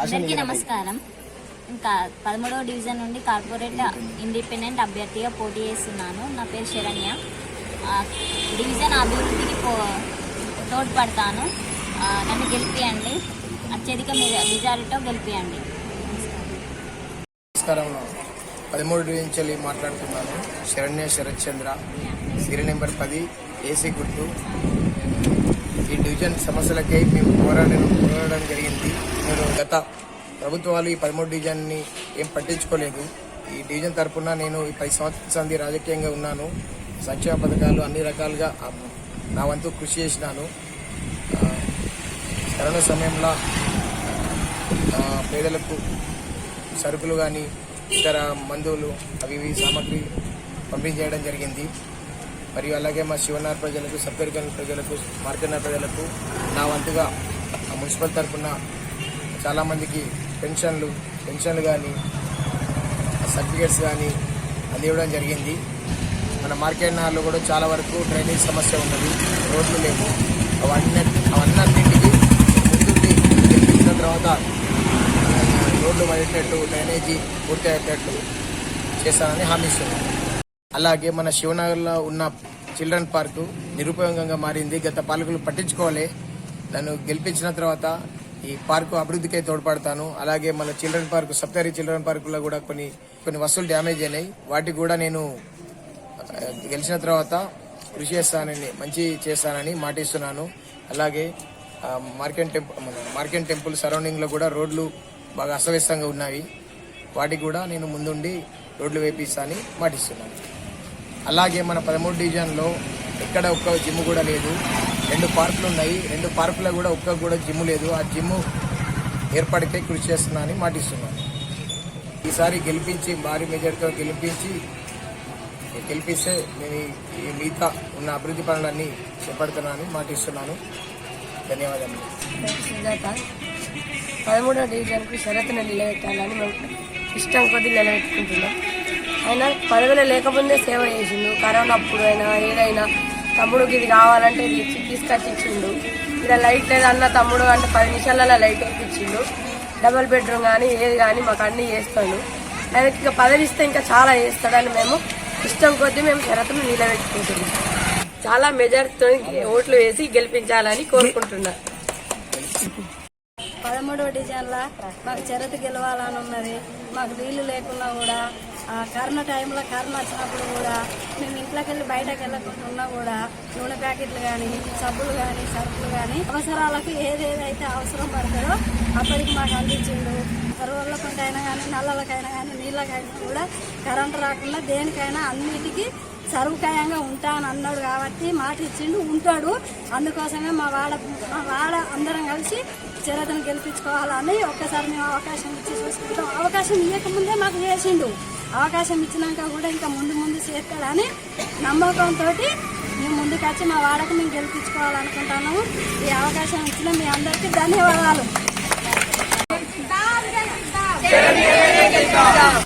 అందరికీ నమస్కారం. ఇంకా 13వ డివిజన్ నుండి కార్పొరేట్ ఇండిపెండెంట్ అభ్యర్థిగా పోటీ చేస్తున్నాను. నా పేరు శరణ్య. డివిజన్ అభివృద్ధికి తోడ్పడతాను. నన్ను గెలిపియండి, అత్యధిక మెజారిటీతో గెలిపియండి. నమస్కారం. 13 డివిజన్ మాట్లాడుతున్నాను. శరణ్య శరత్ చంద్ర, సీరియల్ నెంబర్ 10, ఏసీ గుర్తు. ఈ డివిజన్ సమస్యలకై మేము పోరాడడం జరిగింది. నేను గత ప్రభుత్వాలు ఈ 13 డివిజన్ని ఏం పట్టించుకోలేదు. ఈ డివిజన్ తరఫున నేను ఈ 10 సంవత్సరాల రాజకీయంగా ఉన్నాను. సంక్షేమ పథకాలు అన్ని రకాలుగా నా వంతు కృషి చేసినాను. కరోనా సమయంలో పేదలకు సరుకులు కానీ ఇతర మందులు అవి సామాగ్రి పంపిణీ చేయడం జరిగింది. మరియు అలాగే మా శివనార్ ప్రజలకు, సబ్దర్గన్ ప్రజలకు, మార్కెట్నగర్ ప్రజలకు నా వంతుగా మున్సిపల్ తరఫున చాలామందికి పెన్షన్లు కానీ సర్టిఫికేట్స్ కానీ అందివ్వడం జరిగింది. మన మార్కెట్నగర్లో కూడా చాలా వరకు డ్రైనేజ్ సమస్య ఉన్నది, రోడ్లు లేవు. అవన్నింటికి ముందుండి గెలిపించిన తర్వాత రోడ్లు పడేటట్టు, డ్రైనేజీ పూర్తి అయ్యేటట్లు చేస్తానని హామీ ఇస్తున్నాను. అలాగే మన శివనగర్లో ఉన్న చిల్డ్రన్ పార్కు నిరుపయోగంగా మారింది. గత పాలకులు పట్టించుకోవాలి. నన్ను గెలిపించిన తర్వాత ఈ పార్కు అభివృద్ధికై తోడ్పడతాను. అలాగే మన చిల్డ్రన్ పార్కు, సప్తగిరి చిల్డ్రన్ పార్కులో కూడా కొన్ని వస్తువులు డ్యామేజ్ అయినాయి. వాటికి కూడా నేను గెలిచిన తర్వాత కృషి చేస్తానని, మంచి చేస్తానని మాటిస్తున్నాను. అలాగే మార్కెట్ టెంపుల్ సరౌండింగ్ లో కూడా రోడ్లు బాగా అస్తవ్యస్తంగా ఉన్నాయి. వాటికి కూడా నేను ముందుండి రోడ్లు వేపిస్తానని మాటిస్తున్నాను. అలాగే మన 13 డివిజన్లో ఎక్కడ ఒక్క జిమ్ కూడా లేదు. 2 పార్కులు ఉన్నాయి. 2 పార్కులో కూడా ఒక్క కూడా జిమ్ లేదు. ఆ జిమ్ ఏర్పాటుకై కృషి చేస్తున్నానని మాటిస్తున్నాను. ఈసారి గెలిపించి, భారీ మెజార్టీతో గెలిపిస్తే నేను ఈ మిగతా ఉన్న అభివృద్ధి పనులన్నీ చేపడుతున్నానని మాటిస్తున్నాను. ధన్యవాదాలు. 13వ డివిజన్కు షరతును నిలబెట్టాలని మేము ఇష్టం కొద్ది నిలబెట్టుకుంటున్నాం. ఆయన పదవిలో లేకముందే సేవ చేసిండు. కరోనా అప్పుడు అయినా ఏదైనా తమ్ముడికి ఇది కావాలంటే ఇది తీసుకొచ్చి ఇచ్చిండు. ఇలా లైట్ లేదన్న తమ్ముడు అంటే 10 నిమిషాలలో లైట్ ఎక్కిచ్చిండు. డబుల్ బెడ్రూమ్ కానీ ఏది కానీ మాకు అన్నీ చేస్తాడు. ఆయనకి ఇంకా పదవి ఇస్తే ఇంకా చాలా చేస్తాడని మేము ఇష్టం కొద్దీ మేము షరతును నిలబెట్టుకుంటున్నాం. చాలా మెజారిటీతో ఓట్లు వేసి గెలిపించాలని కోరుకుంటున్నాం. 13వ డివిజన్లో మాకు షరతు గెలవాలని ఉన్నది. మాకు నీళ్లు లేకున్నా కూడా కరోనా టైంలో కరోనా వచ్చినప్పుడు కూడా మేము ఇంట్లోకి వెళ్ళి బయటకు వెళ్ళకుండా కూడా నూనె ప్యాకెట్లు కానీ, సబ్బులు కానీ, సరుకులు కానీ అవసరాలకు ఏదేదైతే అవసరం పడతారో అప్పటికి మాకు అందించిండు. రోడ్లకుంటైనా కానీ, నల్లలకైనా కానీ, నీళ్ళకైనా కూడా కరెంటు రాకుండా దేనికైనా అన్నిటికీ సరుకాయంగా ఉంటాను అన్నాడు కాబట్టి మాట ఇచ్చిండు, ఉంటాడు. అందుకోసమే మా వాడ అందరం కలిసి షరతును గెలిపించుకోవాలని ఒక్కసారి మేము అవకాశం ఇచ్చి చూసుకుంటాం. అవకాశం ఇవ్వకముందే మాకు చేసిండు. అవకాశం ఇచ్చినాక కూడా ఇంకా ముందు చేస్తాడని నమ్మకంతో మేము ముందుకు వచ్చి మా వాడకు మేము గెలిపించుకోవాలనుకుంటున్నాము. ఈ అవకాశం ఇచ్చిన మీ అందరికీ ధన్యవాదాలు.